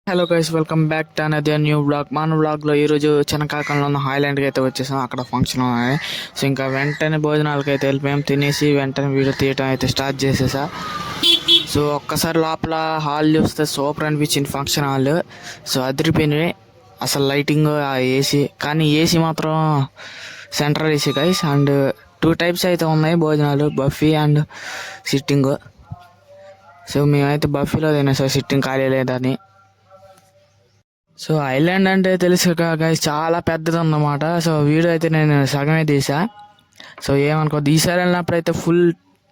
Hello guys, welcome back to another new blog. మన బ్లాగ్లో ఈరోజు చిన్నకాకంలో ఉన్న హాయ్లాండ్కి అయితే వచ్చేసాం. అక్కడ ఫంక్షన్ ఉన్నాయి. సో ఇంకా వెంటనే భోజనాలకి అయితే వెళ్ళిపోయాం. తినేసి వెంటనే వీడియో తీయటం అయితే స్టార్ట్ చేసేసా. సో ఒక్కసారి లోపల హాల్ చూస్తే సూపర్ అనిపించింది ఫంక్షన్ హాల్. సో అదిరిపోయినాయి అసలు లైటింగ్, ఆ ఏసీ. కానీ ఏసీ మాత్రం central AC guys. And 2 types అయితే ఉన్నాయి భోజనాలు, బఫీ అండ్ సిట్టింగ్. సో మేమైతే బఫీలో తినేసాం, సిట్టింగ్ ఖాళీ లేదని. సో ఐలాండ్ అంటే తెలుసు గైస్, చాలా పెద్దది అన్నమాట. సో వీడియో అయితే నేను సగమే తీసా. సో ఏమనుకోద్దు, ఈసారి వెళ్ళినప్పుడు అయితే ఫుల్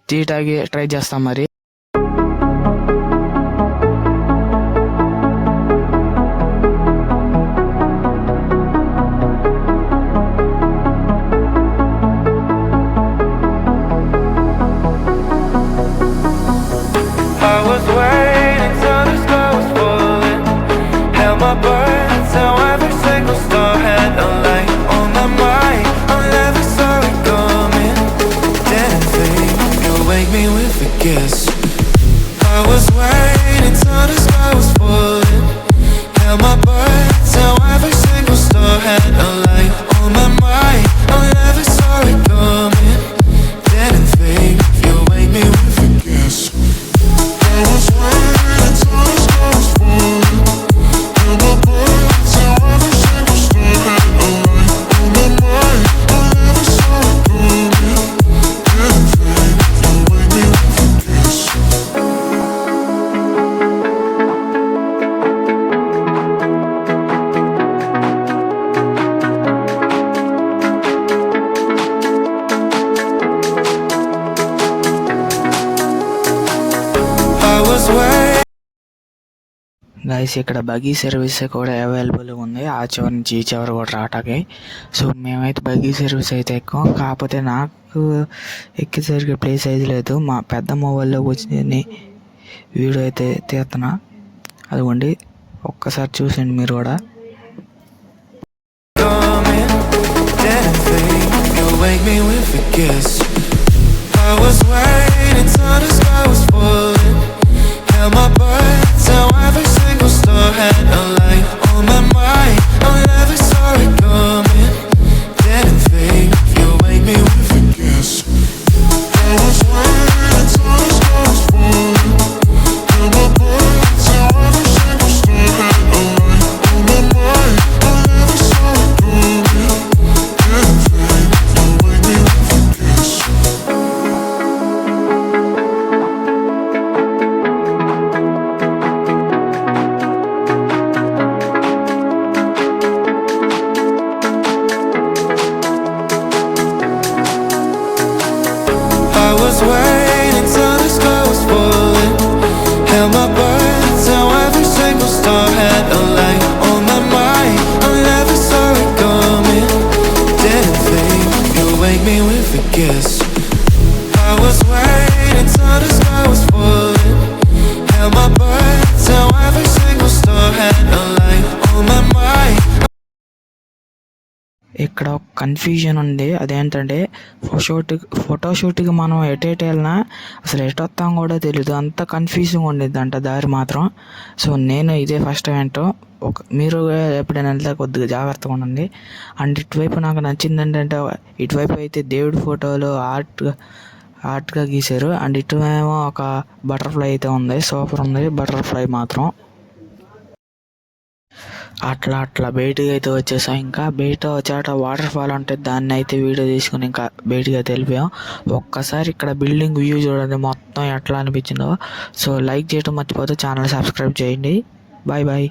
తీయటానికి ట్రై చేస్తాం మరి. I was waiting till the sky was falling. Held my breath till every single star had a light on my mind. I never saw it coming. Didn't think you'd wake me with a kiss. I was waiting till the sky was falling. Held my breath till every single star had a light on my mind. I never saw it coming. Didn't think you'd wake me with a kiss. Guys ఇక్కడ buggy service కూడా అవైలబుల్గా ఉంది, ఆ చివరి నుంచి ఈ చివరి కూడా రావటానికి. సో మేమైతే బగీ సర్వీస్ అయితే ఎక్కాం. కాకపోతే నాకు ఎక్కేసరికి ప్లేస్ అయితే లేదు. మా పెద్దమ్మ వాళ్ళు వచ్చింది వీడియో అయితే తీస్తున్నా, అదిగోండి ఒక్కసారి చూసండి మీరు కూడా. My breath till every single star had a light on my mind. I never saw it coming. Didn't think you'd wake me with a kiss. I was waiting till the sky was falling. Held my breath till every single star had a light on my mind. I never saw it coming. Didn't think you'd wake me with a kiss. I was waiting till the sky was falling. Held my breath till every single star had a light on my mind. I never saw it coming. Didn't think you'd wake me with a kiss. I was waiting till the sky was falling. Held my breath till every single star had a light on my mind. ఇక్కడ ఒక confusion ఉంది, అదేంటంటే ఫోటోషూట్కి మనం ఎటు వెళ్ళినా అసలు ఎటు వస్తాం కూడా తెలీదు, అంత కన్ఫ్యూజింగ్ ఉండేది అంట దారి మాత్రం. సో నేను ఇదే ఫస్ట్ టైం ఏంటో, మీరు ఎప్పుడైనా వెళ్తే కొద్దిగా జాగ్రత్తగా ఉండండి. అండ్ ఇటువైపు నాకు నచ్చింది ఏంటంటే, ఇటువైపు అయితే దేవుడి ఫోటోలు ఆర్ట్గా గీశారు. అండ్ ఇటువేమో ఒక బటర్ఫ్లై అయితే ఉంది, సూపర్ ఉంది బటర్ఫ్లై మాత్రం. అట్లా బయటికి అయితే వచ్చేసాం. ఇంకా బయట వచ్చాట వాటర్ ఫాల్ ఉంటే దాన్ని అయితే వీడియో తీసుకుని ఇంకా బయటికి అయితే వెళ్ళిపోయాం. ఒక్కసారి ఇక్కడ బిల్డింగ్ వ్యూ చూడండి మొత్తం ఎట్లా అనిపించిందో. సో లైక్ చేయడం మర్చిపోతే ఛానల్ సబ్స్క్రైబ్ చేయండి. Bye bye.